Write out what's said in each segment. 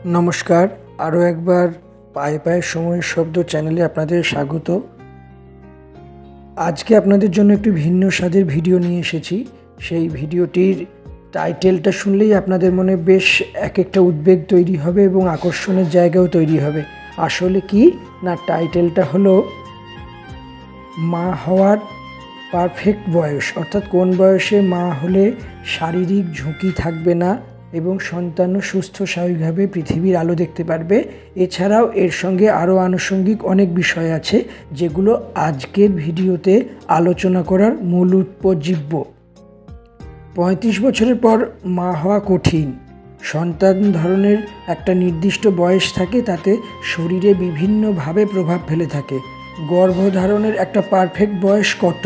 নমস্কার, আরও একবার পায়ে পায়ে সময়ের শব্দ চ্যানেলে আপনাদের স্বাগত। আজকে আপনাদের জন্য একটু ভিন্ন স্বাদের ভিডিও নিয়ে এসেছি। সেই ভিডিওটির টাইটেলটা শুনলেই আপনাদের মনে বেশ একটা উদ্বেগ তৈরি হবে এবং আকর্ষণের জায়গাও তৈরি হবে। আসলে কি না, টাইটেলটা হলো মা হওয়ার পারফেক্ট বয়স, অর্থাৎ কোন বয়সে মা হলে শারীরিক ঝুঁকি থাকবে না এবং সন্তানও সুস্থ স্বাভাবিকভাবে পৃথিবীর আলো দেখতে পারবে। এছাড়াও এর সঙ্গে আরও আনুষঙ্গিক অনেক বিষয় আছে যেগুলো আজকের ভিডিওতে আলোচনা করার মূল উপজীব্য। 35 বছরের পর মা হওয়া কঠিন। সন্তান ধারণের একটা নির্দিষ্ট বয়স থাকে, তাতে শরীরে বিভিন্নভাবে প্রভাব ফেলে থাকে। গর্ভধারণের একটা পারফেক্ট বয়স কত?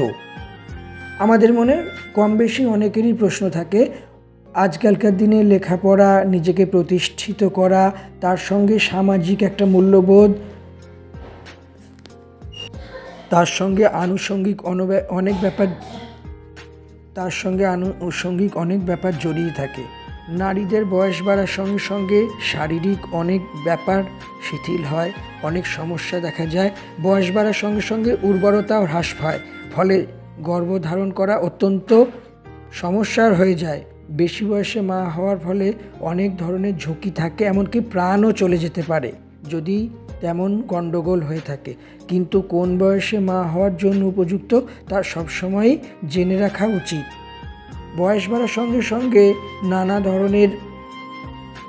আমাদের মনে কম বেশি অনেকেরই প্রশ্ন থাকে। আজকালকার দিনে লেখাপড়া, নিজেকে প্রতিষ্ঠিত করা, তার সঙ্গে সামাজিক একটা মূল্যবোধ, তার সঙ্গে আনুষঙ্গিক অনেক ব্যাপার জড়িয়ে থাকে। নারীদের বয়স বাড়ার সঙ্গে সঙ্গে শারীরিক অনেক ব্যাপার শিথিল হয়, অনেক সমস্যা দেখা যায়। বয়স বাড়ার সঙ্গে সঙ্গে উর্বরতাও হ্রাস পায়, ফলে গর্ভধারণ করা অত্যন্ত সমস্যার হয়ে যায়। বেশি বয়সে মা হওয়ার ফলে অনেক ধরনের ঝুঁকি থাকে, এমনকি প্রাণও চলে যেতে পারে যদি তেমন গণ্ডগোল হয়ে থাকে। কিন্তু কোন বয়সে মা হওয়ার জন্য উপযুক্ত তা সবসময়ই জেনে রাখা উচিত। বয়স বাড়ার সঙ্গে সঙ্গে নানা ধরনের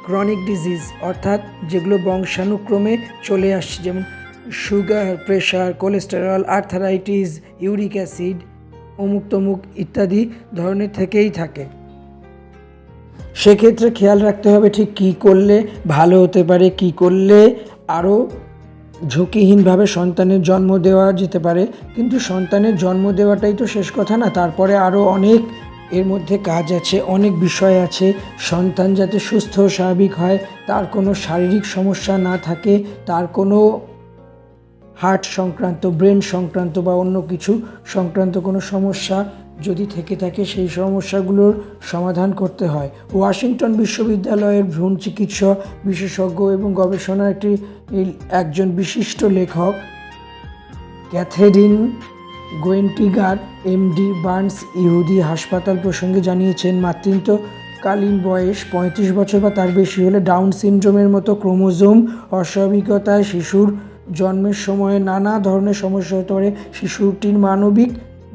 ক্রনিক ডিজিজ, অর্থাৎ যেগুলো বংশানুক্রমে চলে আসছে, যেমন sugar, pressure, cholesterol, arthritis, uric acid, অমুক তমুক ইত্যাদি ধরনের থেকেই থাকে। সেক্ষেত্রে খেয়াল রাখতে হবে ঠিক কী করলে ভালো হতে পারে, কী করলে আরও ঝুঁকিহীনভাবে সন্তানের জন্ম দেওয়া যেতে পারে। কিন্তু সন্তানের জন্ম দেওয়াটাই তো শেষ কথা না, তারপরে আরও অনেক এর মধ্যে কাজ আছে, অনেক বিষয় আছে। সন্তান যাতে সুস্থ স্বাভাবিক হয়, তার কোনো শারীরিক সমস্যা না থাকে, তার কোনো হার্ট সংক্রান্ত, ব্রেন সংক্রান্ত বা অন্য কিছু সংক্রান্ত কোনো সমস্যা যদি থেকে থাকে, সেই সমস্যাগুলোর সমাধান করতে হয়। ওয়াশিংটন বিশ্ববিদ্যালয়ের ভ্রূণ চিকিৎসা বিশেষজ্ঞ এবং গবেষণার একজন বিশিষ্ট লেখক ক্যাথেরিন গোয়েন্টিগার এমডি বার্নস ইহুদি হাসপাতাল প্রসঙ্গে জানিয়েছেন, মাতৃত্বকালীন বয়স 35 বছর বা তার বেশি হলে ডাউন সিনড্রোমের মতো ক্রোমোজোম অস্বাভাবিকতায় শিশুর জন্মের সময়ে নানা ধরনের সমস্যা হতে পারে। শিশুটির মানবিক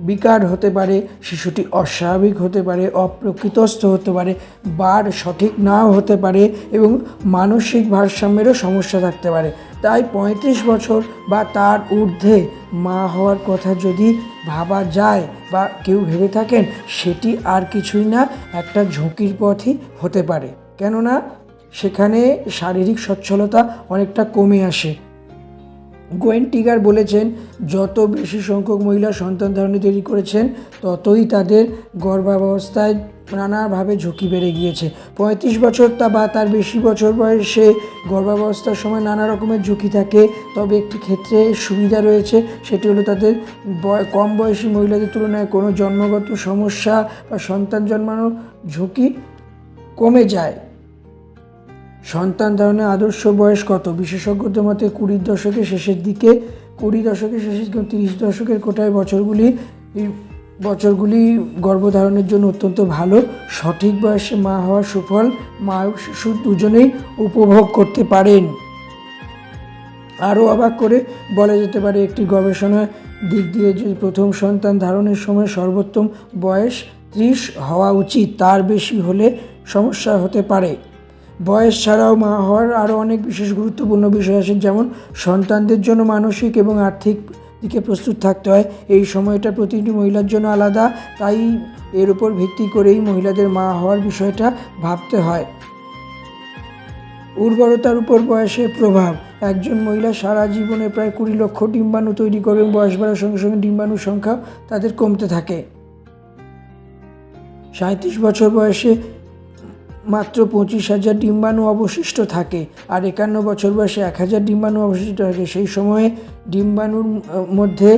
বিকার হতে পারে, শিশুটি অস্বাভাবিক হতে পারে, অপ্রকৃতস্থ হতে পারে, বার সঠিক নাও হতে পারে এবং মানসিক ভারসাম্যেরও সমস্যা থাকতে পারে। তাই 35 বছর বা তার ঊর্ধ্বে মা হওয়ার কথা যদি ভাবা যায় বা কেউ ভেবে থাকেন, সেটি আর কিছুই না, একটা ঝুঁকির পথই হতে পারে। কেননা সেখানে শারীরিক সচ্ছলতা অনেকটা কমে আসে। গোয়েন্টিগার বলেছেন, যত বেশি সংখ্যক মহিলা সন্তান ধারণে দেরি করেছেন, ততই তাদের গর্ভাবস্থায় নানাভাবে ঝুঁকি বেড়ে গিয়েছে। 35 বছর বা তার বেশি বছর বয়সে গর্ভাবস্থার সময় নানা রকমের ঝুঁকি থাকে, তবে একটি ক্ষেত্রে সুবিধা রয়েছে, সেটি হলো তাদের কম বয়সী মহিলাদের তুলনায় কোনো জন্মগত সমস্যা বা সন্তান জন্মানোর ঝুঁকি কমে যায়। সন্তান ধারণের আদর্শ বয়স কত? বিশেষজ্ঞদের মতে 20 দশকের শেষের দিকে, 30 দশকের কোটায় বছরগুলি গর্ভধারণের জন্য অত্যন্ত ভালো। সঠিক বয়সে মা হওয়ার সুফল মা ও শিশু দুজনেই উপভোগ করতে পারেন। আরও অবাক করে বলা যেতে পারে, একটি গবেষণার দিক দিয়ে যে প্রথম সন্তান ধারণের সময় সর্বোত্তম বয়স 30 হওয়া উচিত, তার বেশি হলে সমস্যা হতে পারে। বয়স ছাড়াও মা হওয়ার আরও অনেক বিশেষ গুরুত্বপূর্ণ বিষয় আছে, যেমন সন্তানদের জন্য মানসিক এবং আর্থিক দিকে প্রস্তুত থাকতে হয়। এই সময়টা প্রতিটি মহিলার জন্য আলাদা, তাই এর উপর ভিত্তি করেই মহিলাদের মা হওয়ার বিষয়টা ভাবতে হয়। উর্বরতার উপর বয়সের প্রভাব। একজন মহিলা সারা জীবনে প্রায় 20 লক্ষ ডিম্বাণু তৈরি করে এবং বয়স বাড়ার সঙ্গে সঙ্গে ডিম্বাণুর সংখ্যা তাদের কমতে থাকে। 37 বছর বয়সে মাত্র 25,000 ডিম্বাণু অবশিষ্ট থাকে, আর 51 বছর বয়সে 1,000 ডিম্বাণু অবশিষ্ট থাকে। সেই সময়ে ডিম্বাণুর মধ্যে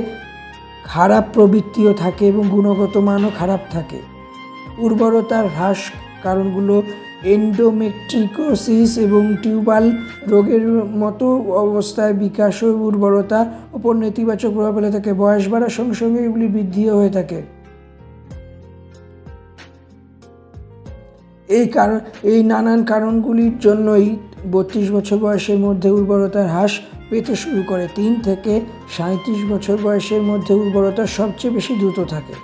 খারাপ প্রবৃত্তিও থাকে এবং গুণগত মানও খারাপ থাকে। উর্বরতার হ্রাস কারণগুলো এন্ডোমেট্রিকোসিস এবং টিউবাল রোগের মতো অবস্থায় বিকাশ ও উর্বরতার ওপর নেতিবাচক প্রভাব ফেলে থাকে। বয়স বাড়ার সঙ্গে সঙ্গে এগুলি বৃদ্ধিও হয়ে থাকে। এই নানান কারণগুলির জন্যই 32 বছর বয়সের মধ্যে উর্বরতার হ্রাস পেতে শুরু করে। 3 থেকে 37 বছর বয়সের মধ্যে উর্বরতা সবচেয়ে বেশি দ্রুত থাকে।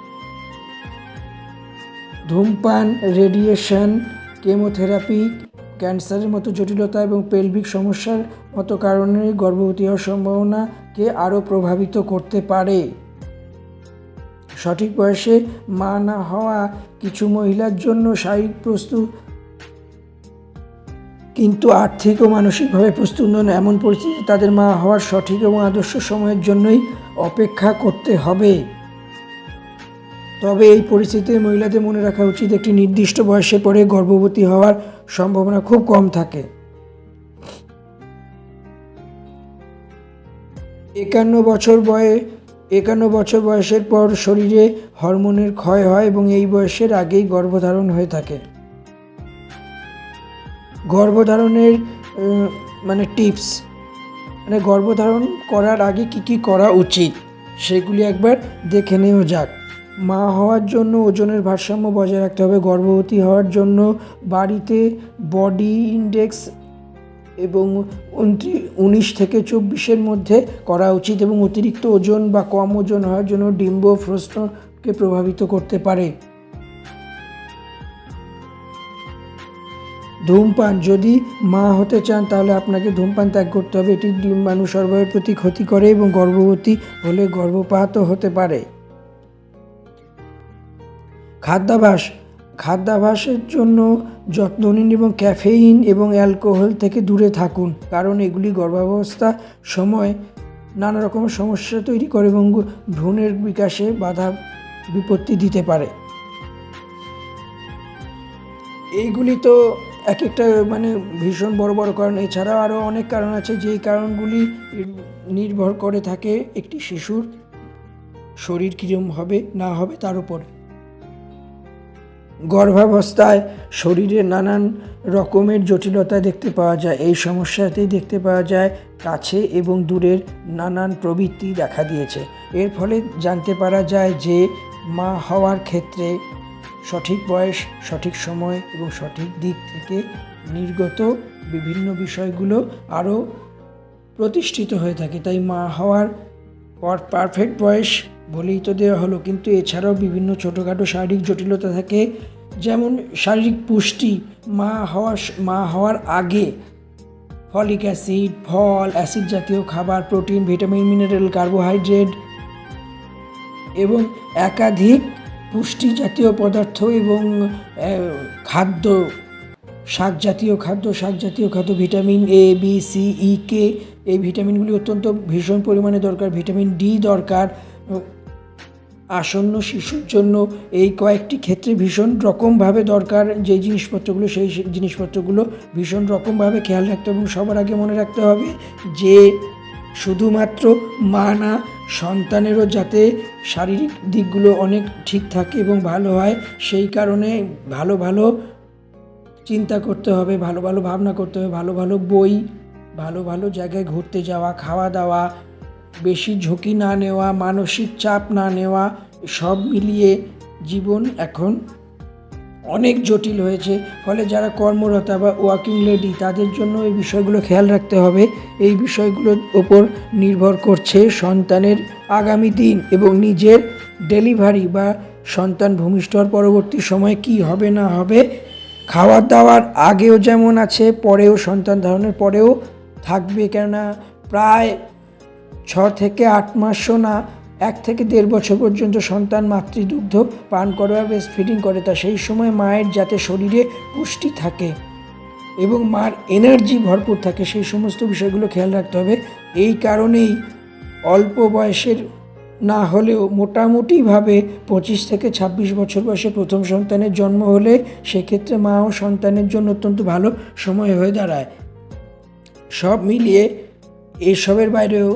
ধূমপান, রেডিয়েশন, কেমোথেরাপি, ক্যান্সারের মতো জটিলতা এবং পেলভিক সমস্যার মতো কারণে গর্ভবতী হওয়ার সম্ভাবনাকে আরও প্রভাবিত করতে পারে। সঠিক বয়সে মা না হওয়া কিছু মহিলার জন্য শারীরিক প্রস্তুত কিন্তু আর্থিক ও মানসিকভাবে প্রস্তুত নন। এমন পরিস্থিতিতে তাদের মা হওয়ার সঠিক এবং আদর্শ সময়ের জন্যই অপেক্ষা করতে হবে। তবে এই পরিস্থিতিতে মহিলাদের মনে রাখা উচিত, একটি নির্দিষ্ট বয়সের পরে গর্ভবতী হওয়ার সম্ভাবনা খুব কম থাকে। 51 বছর বয়সের পর শরীরে হরমোনের ক্ষয় হয় এবং এই বয়সের আগেই গর্ভধারণ হয়ে থাকে। গর্ভধারণের টিপস, গর্ভধারণ করার আগে কি করা উচিত সেগুলি একবার দেখে নেওয়া যাক। মা হওয়ার জন্য ওজনের ভারসাম্য বজায় রাখতে হবে। গর্ভবতী হওয়ার জন্য বাড়িতে বডি ইনডেক্স এবং 19 থেকে 24-এর মধ্যে করা উচিত এবং অতিরিক্ত ওজন বা কম ওজন হওয়ার জন্য ডিম্ব প্রস্রবণকে প্রভাবিত করতে পারে। ধূমপান, যদি মা হতে চান তাহলে আপনাকে ধূমপান ত্যাগ করতে হবে। এটি ডিম্বাণু সরবরাহের প্রতি ক্ষতি করে এবং গর্ভবতী হলে গর্ভপাতও হতে পারে। খাদ্যাভ্যাসের জন্য যত্ন নিন এবং ক্যাফেইন এবং অ্যালকোহল থেকে দূরে থাকুন, কারণ এগুলি গর্ভাবস্থার সময় নানা রকম সমস্যা তৈরি করে এবং ভ্রূণের বিকাশে বাধা বিপত্তি দিতে পারে। এইগুলি তো এক একটা ভীষণ বড় বড় কারণ। এছাড়াও আরও অনেক কারণ আছে, যেই কারণগুলি নির্ভর করে থাকে একটি শিশুর শরীর কীরকম হবে না হবে তার উপর। গর্ভাবস্থায় শরীরে নানান রকমের জটিলতা দেখতে পাওয়া যায়। এই সমস্যাতেই দেখতে পাওয়া যায় কাছে এবং দূরের নানান প্রবৃত্তি দেখা দিয়েছে। এর ফলে জানতে পারা যায় যে মা হওয়ার ক্ষেত্রে সঠিক বয়স, সঠিক সময় এবং সঠিক দিক থেকে নির্গত বিভিন্ন বিষয়গুলো আরও প্রতিষ্ঠিত হয়ে থাকে। তাই মা হওয়ার পারফেক্ট বয়স বলেই তো দেওয়া হলো, কিন্তু এছাড়াও বিভিন্ন ছোটোখাটো শারীরিক জটিলতা থাকে, যেমন শারীরিক পুষ্টি। মা হওয়ার আগে ফলিক অ্যাসিড, ফল, অ্যাসিড জাতীয় খাবার, প্রোটিন, ভিটামিন, মিনারেল, কার্বোহাইড্রেট এবং একাধিক পুষ্টি জাতীয় পদার্থ এবং খাদ্য, শাক জাতীয় খাদ্য, ভিটামিন এ, বি, সি, ই, কে, এই ভিটামিনগুলি অত্যন্ত ভীষণ পরিমাণে দরকার। ভিটামিন ডি দরকার আসন্ন শিশুর জন্য। এই কয়েকটি ক্ষেত্রে ভীষণ রকমভাবে দরকার যেই জিনিসপত্রগুলো, সেই জিনিসপত্রগুলো ভীষণ রকমভাবে খেয়াল রাখতে হবে। এবং সবার আগে মনে রাখতে হবে যে শুধুমাত্র মা না, সন্তানেরও যাতে শারীরিক দিকগুলো অনেক ঠিক থাকে এবং ভালো হয়, সেই কারণে ভালো ভালো চিন্তা করতে হবে, ভালো ভালো ভাবনা করতে হবে, ভালো ভালো বই, ভালো ভালো জায়গায় ঘুরতে যাওয়া, খাওয়া দাওয়া, বেশি ঝুঁকি না নেওয়া, মানসিক চাপ না নেওয়া, সব মিলিয়ে জীবন এখন অনেক জটিল হয়েছে। ফলে যারা কর্মরতা বা ওয়ার্কিং লেডি তাদের জন্য এই বিষয়গুলো খেয়াল রাখতে হবে। এই বিষয়গুলোর ওপর নির্ভর করছে সন্তানের আগামী দিন এবং নিজের ডেলিভারি বা সন্তান ভূমিষ্ঠ হওয়ার পরবর্তী সময় কি হবে না হবে। খাওয়া দাওয়ার আগেও যেমন আছে, পরেও সন্তান ধারণের পরেও থাকবে, কেননা প্রায় 6 থেকে 8 মাসও না, 1 থেকে 1.5 বছর পর্যন্ত সন্তান মাতৃদুগ্ধ পান করে বা ব্রেস্ট ফিডিং করে। তা সেই সময় মায়ের যাতে শরীরে পুষ্টি থাকে এবং মার এনার্জি ভরপুর থাকে, সেই সমস্ত বিষয়গুলো খেয়াল রাখতে হবে। এই কারণেই অল্প বয়সের না হলেও মোটামুটিভাবে 25 থেকে 26 বছর বয়সে প্রথম সন্তানের জন্ম হলে সেক্ষেত্রে মা ও সন্তানের জন্য অত্যন্ত ভালো সময় হয়ে দাঁড়ায়। সব মিলিয়ে এসবের বাইরেও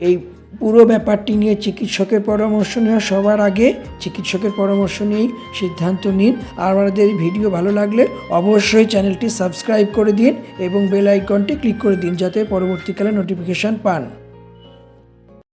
এই পুরো ব্যাপারটি নিয়ে চিকিৎসকের পরামর্শ নেওয়া, সবার আগে চিকিৎসকের পরামর্শ নিয়েই সিদ্ধান্ত নিন। আর আমাদের এই ভিডিও ভালো লাগলে অবশ্যই চ্যানেলটি সাবস্ক্রাইব করে দিন এবং বেল আইকনটি ক্লিক করে দিন, যাতে পরবর্তীকালে নোটিফিকেশান পান।